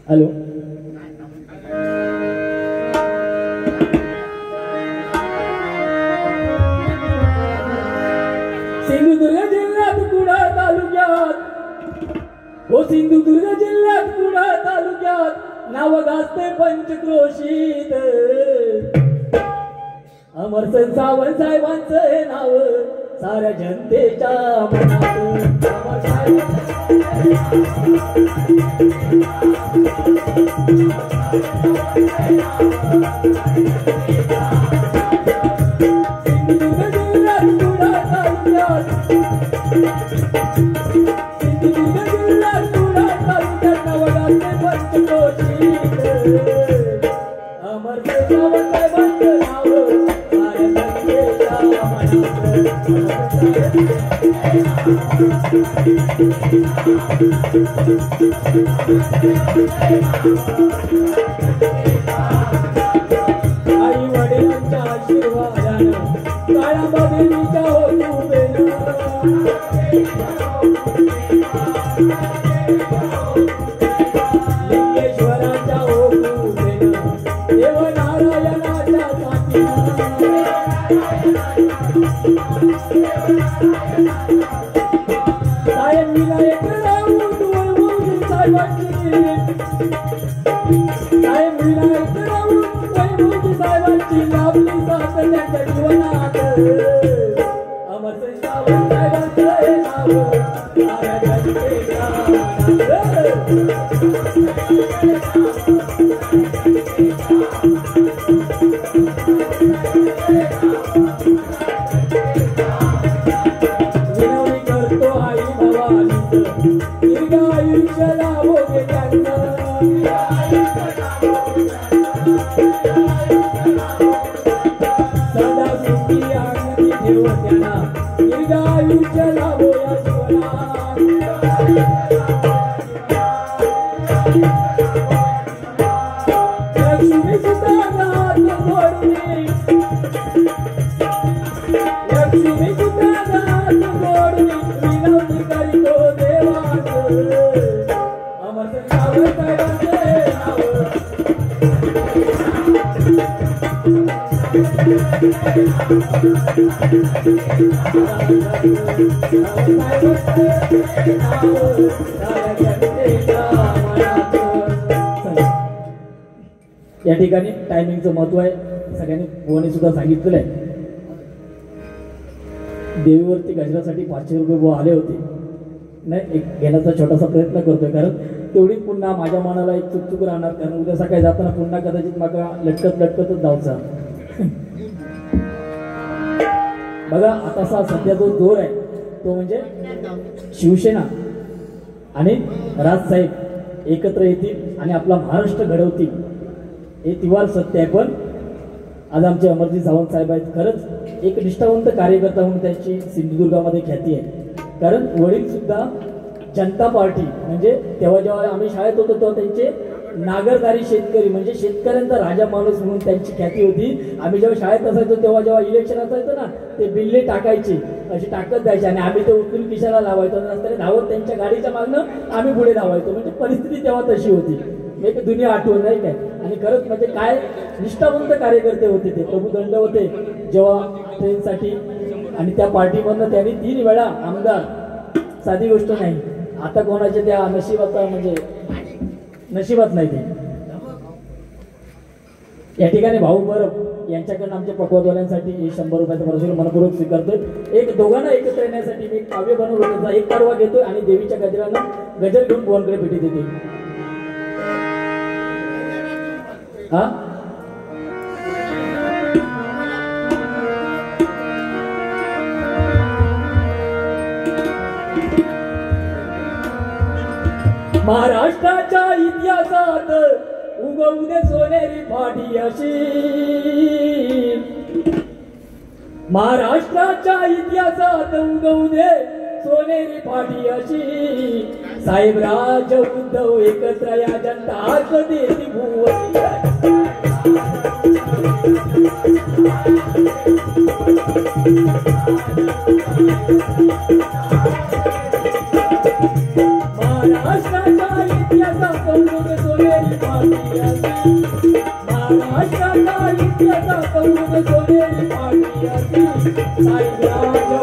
हॅलो. सिंधुदुर्ग जिल्ह्यात कुडाळ तालुक्यात सिंधुदुर्ग जिल्ह्यात कुडाळ तालुक्यात नाव गाजते पंचक्रोशीत. अमरसन सावंत साहेबांचं हे नाव साऱ्या जनतेच्या मनात. आई वडिलांच्या आशीर्वादानं काळाबदेवीच्या होतुबेनं लिंगेश्वराच्या होतुबेनं देवनारायणाच्या साथीनं साहेब विनायक राऊत वैभवजी साहेबांची साहेब विनायक राऊत वैभवजी साहेबांची लाभली साथ त्यांच्या जीवनात. अमरसन सावंत साहेबांचं हे नाव साऱ्या जनतेच्या विनवणी करतो आई भवानीचं दीर्घ आयुष्य लाभो गे त्यांचं. सदा सुखी आनंदी ठेव त्यांना दीर्घ आयुष्य लाभो या जीवनात. लक्ष्मी सुद्धा हात जोडून लक्ष्मी सुद्धा हात जोडून विनवणी करीतो देवाच. अमरसन सावंत साहेबांचं हे नाव या ठिकाणी टायमिंगचं महत्व आहे. सगळ्यांनी बुवाने सुद्धा सांगितलेलं आहे. देवीवरती गजरासाठी 500 रुपये बुवा आले होते. नाही एक घेण्याचा छोटासा प्रयत्न करतोय कारण तेवढीच पुन्हा माझ्या मनाला एक चुकचुक राहणार कारण उद्या सकाळी जाताना पुन्हा कदाचित माका लटकतच जाऊचा. बघा आताचा सध्या जो जोर आहे तो म्हणजे शिवसेना आणि राजसाहेब एकत्र येतील आणि आपला महाराष्ट्र घडवतील हे तिवार सत्य आहे. पण आज आमचे अमरजी सावंत साहेब आहेत. खरंच एक निष्ठावंत कार्यकर्ता म्हणून त्यांची सिंधुदुर्गामध्ये ख्याती आहे. कारण वडील सुद्धा जनता पार्टी म्हणजे जेव्हा आम्ही शाळेत होतो तेव्हा त्यांचे नागरदारी शेतकरी म्हणजे शेतकऱ्यांचा राजा माणूस म्हणून त्यांची ख्याती होती. आम्ही जेव्हा शाळेत असायचो जेव्हा इलेक्शन असायचं ना ते बिल्ले टाकायचे अशी टाकत जायचे आणि आम्ही ते उचलून खिशाला लावायचो. नंतर धावत त्यांच्या गाडीच्या मागणं आम्ही पुढे धावायचो. म्हणजे परिस्थिती तेव्हा तशी होती. एक दुनिया आठवण नाही काय. आणि खरंच म्हणजे काय निष्ठावंत कार्यकर्ते होते ते. प्रभुदंड होते जेव्हा ट्रेनसाठी आणि त्या पार्टीमधनं त्यांनी 3 वेळा आमदार साधी गोष्ट नाही. आता कोणाच्या त्या नशिबाचा म्हणजे नशिबात नाही ते. या ठिकाणी भाऊ बरब यांच्याकडनं आमच्या पकवादवाल्यांसाठी 100 रुपयाचा परस्पर मनपूर्वक स्वीकारतोय. एक दोघांना एकत्र येण्यासाठी मी एक काव्य बनवलं त्याचा एक कारवा घेतोय आणि देवीच्या गजरानं गजर घेऊन भुवनकडे भेटी देते. हा महाराष्ट्राच्या इतिहासात उगवू दे सोनेरी फाटी अशी. महाराष्ट्राच्या इतिहासात उगवू दे सोनेरी फाटी अशी. साहेबराज उद्धव एकत्र या जनता कधी भुवती. महाराष्ट्राचा इतिहास कौतुक सोनेरी माती अशी महाराष्ट्राचा इतिहास कौतुक सोनेरी माती अशी साईराज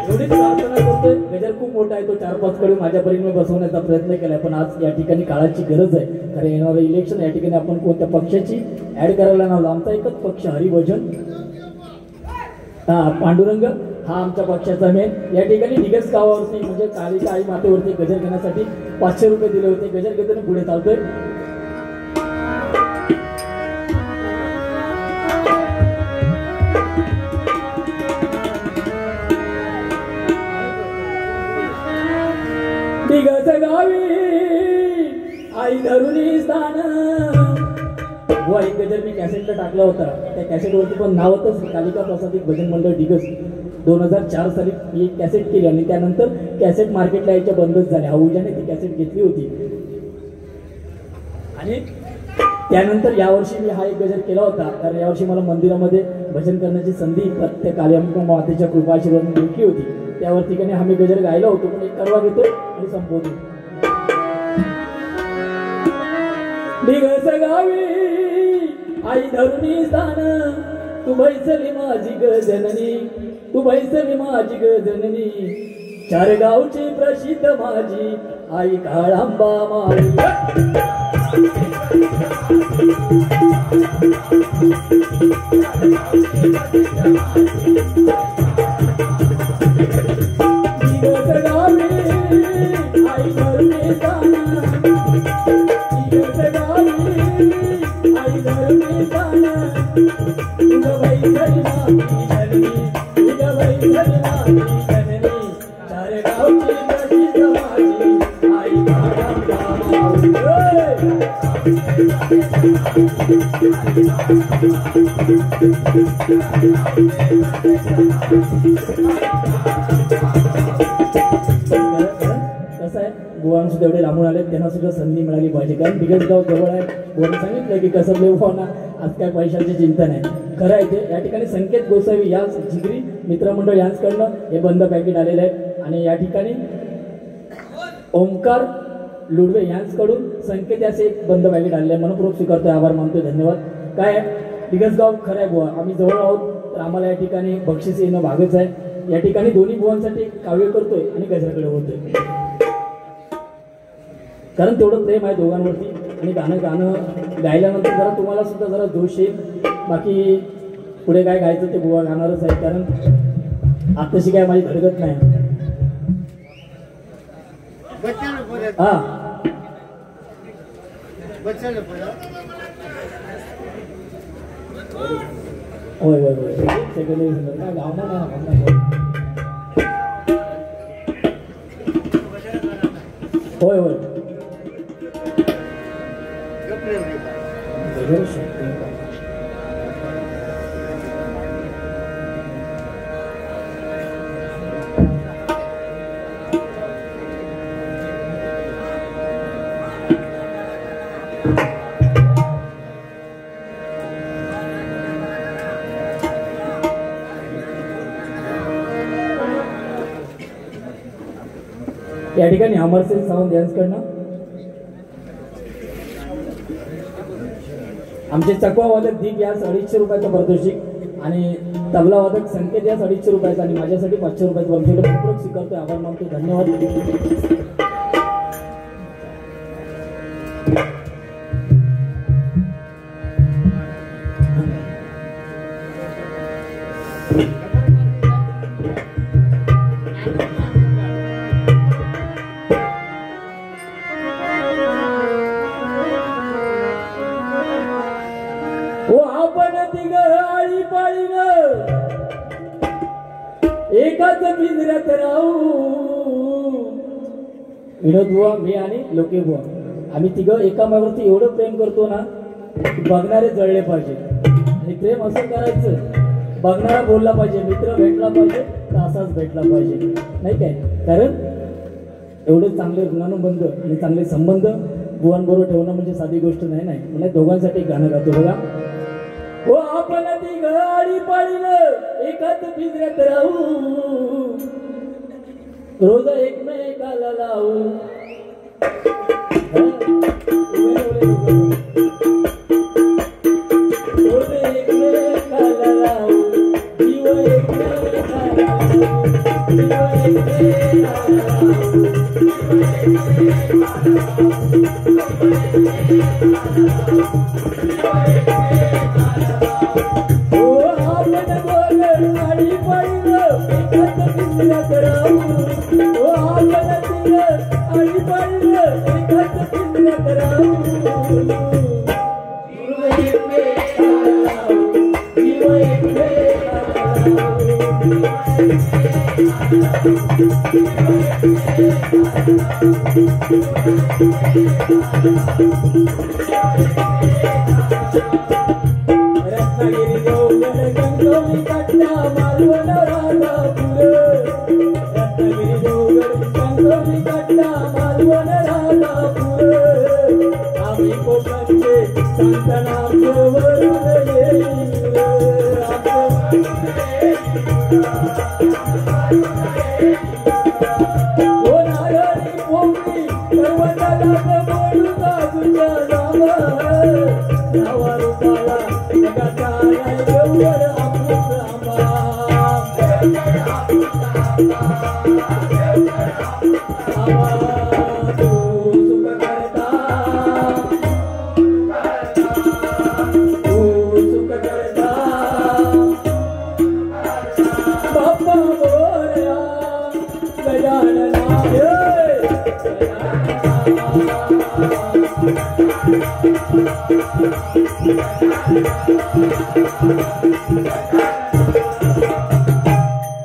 एवढीच प्रार्थना करतोय. गजर खूप मोठा आहे, तो 4-5 कडे माझ्या परीने बसवण्याचा प्रयत्न केलाय, पण आज या ठिकाणी काळाची गरज आहे. कारण येणारं इलेक्शन या ठिकाणी आपण कोणत्या पक्षाची ऍड करायला नव्हतं. आमचा एकच पक्ष हरिभजन पांडुरंग हा आमच्या पक्षाचा मेन. या ठिकाणी डिगस गावावरती म्हणजे काळीच्या आई मातेवरती गजर घेण्यासाठी 500 रुपये दिले होते. गजर घेताना पुढे चालतोय. डिगस गावी आई धरुणी स्थान व एक गजर मी कॅसेटला टाकला होता. त्या कॅसेटवरती पण नाव होतंच कालिका प्रसादिक भजन मंडळ डिगस. 2004 साली मी एक कॅसेट केली आणि त्यानंतर कॅसेट मार्केटला यायच्या बंदच झाल्या. आहुजाने ती कॅसेट घेतली होती आणि त्यानंतर यावर्षी मी हा एक गजर केला होता. कारण यावर्षी मला मंदिरामध्ये भजन करण्याची संधी प्रत्येक कालिका मातेच्या कृपा आशीर्वादाने भेटली होती. त्यावरती काही आम्ही गजर गायला होतो, पण एक कडवा घेतो आणि संपवतो. डिगस गावी आई धरुणी स्थान तू बैसली माझी गजननी तू बैसली माझी गजननी चार गावची प्रसिद्ध माझी आई काळांबा माई. डिगस गावी आई धरुणी स्थान डिगस गावी आई धरुणी स्थान तुझ बैसली माझी जननी तुझ बैसली माझी जननी चार गावची प्रसिद्ध माझी आई काळांबा माई. कसं आहे, गोवान सुद्धा एवढे लांबून आले, त्यांना सुद्धा संधी मिळाली पाहिजे. कारण बिगसगाव जवळ आहे. गोवाने सांगितलं की कसं लेवाना आज काय पैशाची चिंता नाही. खरं आहे ते. या ठिकाणी संकेत गोसावी याच जिगरी मित्रमंडळ यांच्याकडनं हे बंद पॅकेट आलेलं आहे आणि या ठिकाणी ओंकार लुडवे यांच्याकडून संकेत असे एक बंद पॅकेट आलेलं आहे. मनपूर्वक स्वीकारतोय, आभार मानतोय, धन्यवाद. काय डिगसगाव खरं आहे बुवा, आम्ही जवळ आहोत तर आम्हाला या ठिकाणी बक्षीस येणं भागच आहे. या ठिकाणी दोन्ही बुवांसाठी काव्य करतोय आणि गजराकडे होतोय. कारण तेवढं प्रेम आहे दोघांवरती आणि गाणं गायल्यानंतर जरा तुम्हाला सुद्धा जरा जोश येईल. बाकी पुढे काय गायचं ते बुवा गाणारच आहे. कारण आताशी काय माझी धडकत नाही. हा होय होय होय सेकंड काय गाव नाही. होय होय या ठिकाणी अमरसिंग सावंत यांच्याकडनं आमचे चकवा वादक दीप यास 250 रुपयाचं पारितोषिक आणि तबला वादक संकेत यास 250 रुपयाचं आणि माझ्यासाठी 500 रुपयाचं पारितोषिक मनपूर्वक स्वीकारतोय, आभार मानतोय, धन्यवाद. एकाच पिंजऱ्यात राहू विनोद बुवा, मी आणि लोके बुवा, आम्ही तिघं एकामेकावरती एवढं प्रेम करतो ना की बघणारे जळले पाहिजे. आणि प्रेम असं करायचं, बघणारा बोलला पाहिजे, मित्र भेटला पाहिजे, तर असाच भेटला पाहिजे नाही काय. कारण एवढे चांगले ऋणानुबंध आणि चांगले संबंध बुवांबरोबर ठेवणं म्हणजे साधी गोष्ट नाही. म्हणजे दोघांसाठी गाणं गातो बघा. हो आपण ती गाडी पाळीनं एकाच पिंजऱ्यात राहू, रोज एकमेकाला लावू. रोज एकमेकाला लावू, जीव एकमेकाला लावू, जीव एकमेकाला लावू. रत्नागिरी देवगड गंगोली कट्टा मालवण राजापूर, रत्नागिरी देवगड गंगोली कट्टा मालवण राजापूर. आम्ही कोकणचे सांगताना वरून येईल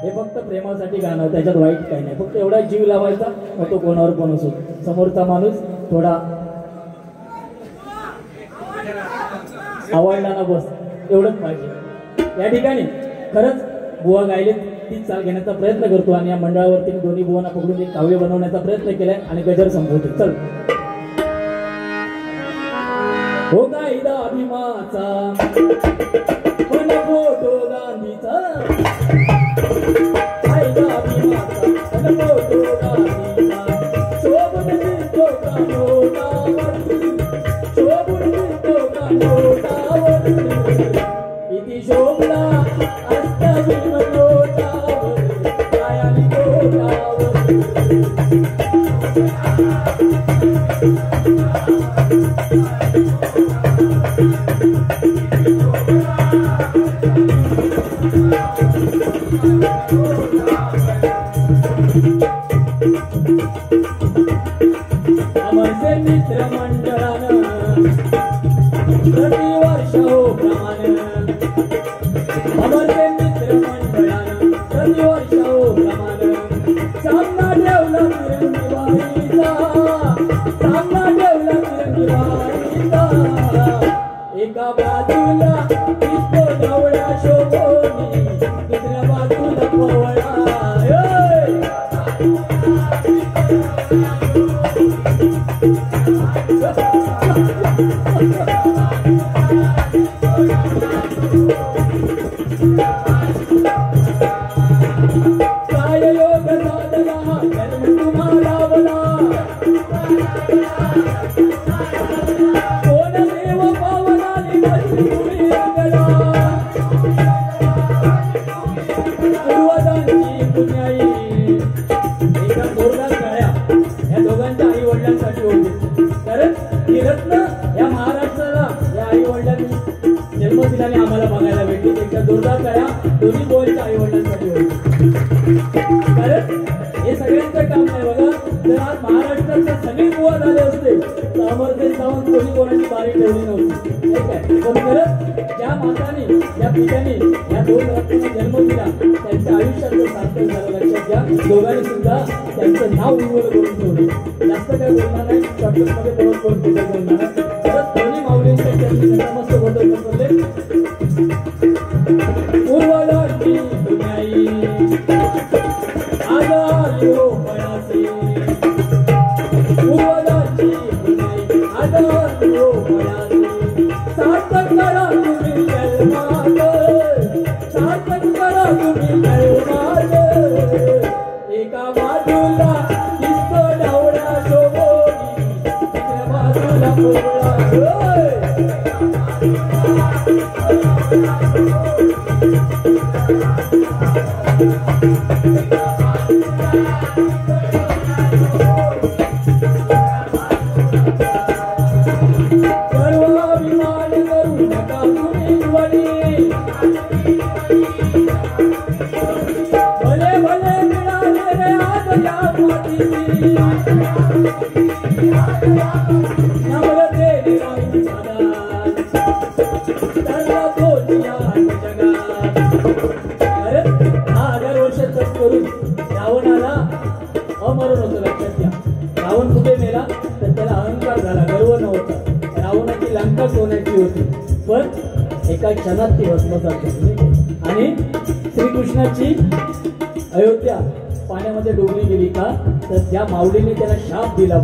हे फक्त प्रेमासाठी गाणं, त्याच्यात वाईट काही नाही. फक्त एवढा जीव लावायचा, मग तो कोणावर पण असो, समोरचा माणूस थोडा आवडला ना बस, एवढंच पाहिजे. या ठिकाणी खरंच बुवा गायलेत तीच चाल घेण्याचा प्रयत्न करतो आणि या मंडळावरती दोन्ही बुवांना पकडून एक काव्य बनवण्याचा प्रयत्न केलाय आणि गजर संपवतो. चल. हो कायदा भीमाचा पण फोटो गांधीचा, कायदा भीमाचा पण फोटो गांधीचा, शोभून दिसतो का नोटावरती, शोभून दिसतो का नोटावरती, किती शोभला असता भीम नोटावर, कायाली नोटावरती. अमरसे मित्र मंडळानं प्रतिवर्ष हो प्रमाण, अमरसे मित्र मंडळानं प्रतिवर्ष हो प्रमाण, सामना ठेवला तिरंगीबाईचा, सामना ठेवला तिरंगीबाईचा. एका बाजूला दिसतो नवळा शोभोनी, दुसऱ्या बाजूला पवळा. काय योग साधला जन्म तुम्हाला बला, कोण देव पावला तुम्ही रंगला, पूर्वजांची पुण्याई. एका जोरदार टाळ्या या दोघांच्या आई वडिलांसाठी होती. कारण ही रत्न या महाराष्ट्राला या आई वडिलांनी जन्मदिनाने आम्हाला बघायला भेटली. एका जोरदार टाळ्या दोन्ही बोलच्या आई वडिलांसाठी होती. कारण हे सगळ्यांचं काम नाही बघा. जर आज महाराष्ट्राचे सगळे बुवा झाले असते तर अमरदेव सावंत कोणी कोणाची बारी ठेवली नव्हती. पण खरंच ज्या माताने या पित्याने या दोन रत्नांना जन्म दिला त्यांच्या आयुष्याचं सार्थक झालं. लक्षात घ्या, दोघांनी सुद्धा त्यांचं नाव उज्ज्वल करून ठेवले. जास्त काय बोलणार नाही, शॉर्टकटमध्ये परत बोलणार नाही. खरंच दोन्ही माऊलींच्या त्यांनी मस्त बदल करले. पूर्वजांची पुण्याई. रावणाला अमरण होतं, लक्षात घ्या. रावण कुठे मेला तर त्याला अहंकार झाला, गर्व नव्हता. रावणाची लंका सोन्याची होती, पण एका क्षणात ती भस्मसात झाली. आणि श्रीकृष्णाची अयोध्या पाण्यामध्ये डोबली गेली का तर त्या माऊलीने त्याला शाप दिला.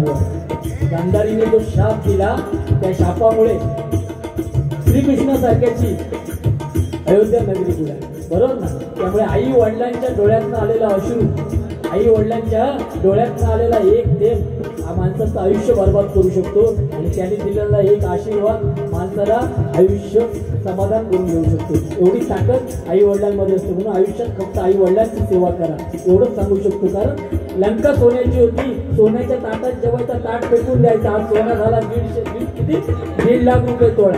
गांधारीने जो शाप दिला त्या शापामुळे श्रीकृष्णासारख्याची अयोध्या नगरी बुडाली, बरोबर ना. त्यामुळे आई वडिलांच्या डोळ्यातनं आलेला अश्रू, आई वडिलांच्या डोळ्यातनं आलेला एक थेंब हा माणसाचं आयुष्य बर्बाद करू शकतो. आणि त्याने दिलेला एक आशीर्वाद माणसाला आयुष्य समाधान करून घेऊ शकतो. एवढी ताकद आई वडिलांमध्ये असते. म्हणून आयुष्यात फक्त आई वडिलांची सेवा करा एवढंच सांगू शकतो. कारण लंका सोन्याची होती, सोन्याच्या ताटात जेवायचा ताट फेकून द्यायचा. आज सोना झाला 1.5 लाख रुपये तोळा,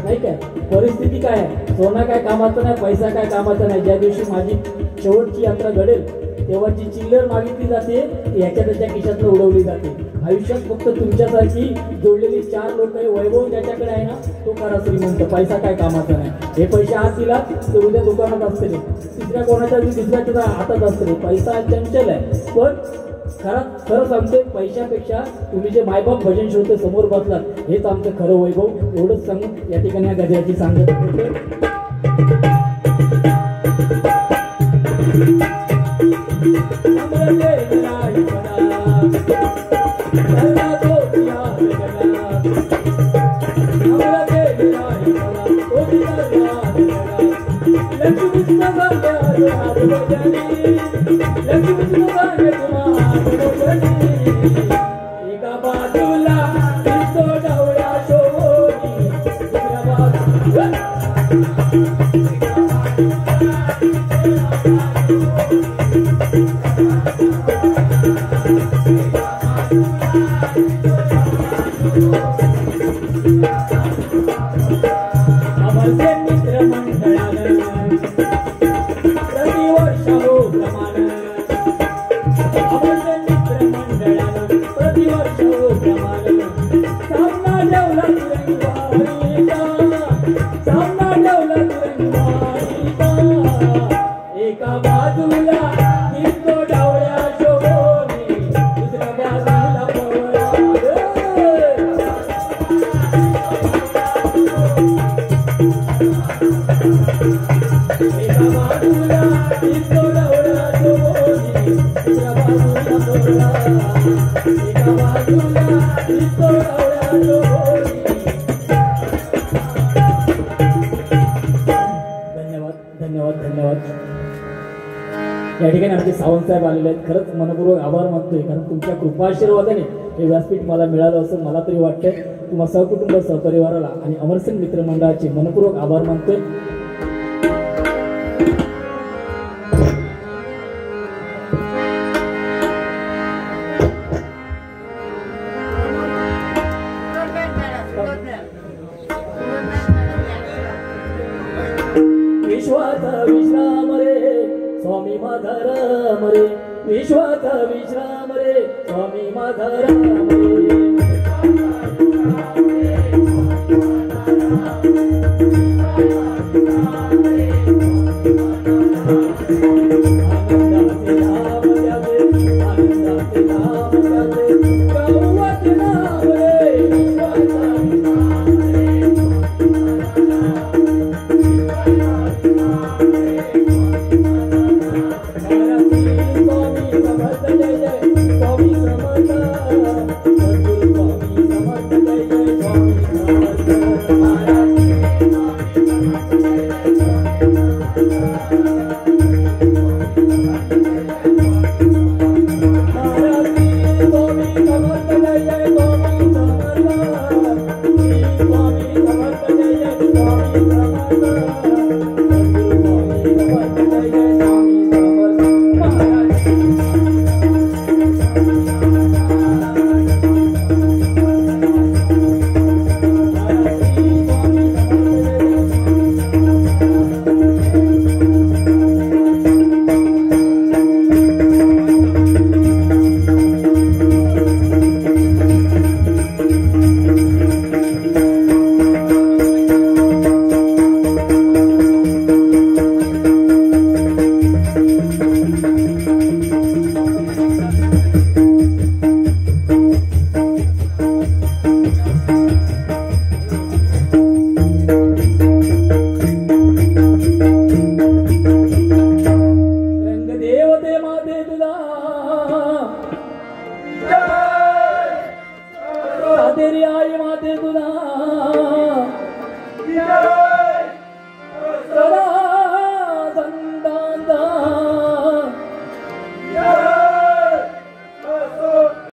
नाही काय. परिस्थिती काय आहे, सोना काय कामाचं नाही, पैसा काय कामाचा नाही. ज्या दिवशी माझी शेवटची यात्रा घडेल तेव्हा जी चिल्लर मागितली जाते ह्याच्या त्याच्या खिशातनं उडवली जाते. आयुष्यात फक्त तुमच्यासारखी जोडलेली 4 लोक, वैभव ज्याच्याकडे आहे ना तो खरा श्रीमंत. पैसा काय कामाचा नाही. हे पैसे आज दिला ते उद्या दुकानात असते, तिसऱ्या कोणाच्या दुसऱ्याच्या हातात असते. पैसा चंचल आहे, पण खरं सांगते पैशापेक्षा तुम्ही जे मायबाप भजन श्रोते समोर बसलात हेच आमचं खरं वैभव. एवढंच सांगून या ठिकाणी या गजराची सांगत होते. एका बाजूला दिसतो ढवळ्या शोधी, दुसऱ्या बाजूला अमरसे मित्र मंडळानं प्रतिवर्ष हो प्रमाण, अमरसे मित्र मंडळानं प्रतिवर्ष हो प्रमाण. सामना ठेवला तुरंगवारीचा, सामना ठेवला तुरंगवारीचा. एका बाजूला दिसतो ढवळ्या शोधी, दुसऱ्या बाजूला पवळा. एका बाजूला दिसतो ढवळ्या शोधी, दुसऱ्या बाजूला पवळा. एका बाजूला दिसतो ढवळ्या शोधी. धन्यवाद धन्यवाद धन्यवाद. या ठिकाणी आमचे सावंत साहेब आलेले आहेत. खरंच मनपूर्वक आभार मानतोय, कारण तुमच्या कृपा आशीर्वादाने हे व्यासपीठ मला मिळालं असं मला तरी वाटतंय. तुम्हा सहकुटुंब सहपरिवाराला आणि अमरसिंग मित्रमंडळाचे मनपूर्वक आभार मानतोय. विश्वाचा विश्राम रे स्वामी माझा राम रे, विश्वाचा विश्राम रे स्वामी माझा राम रे. आनंदाचे नाम द्यावे, आनंदाचे नाम द्यावे, गौवाचे नाम रे, विश्वाचा स्वामी समर्थ तेरी आई माते तुझा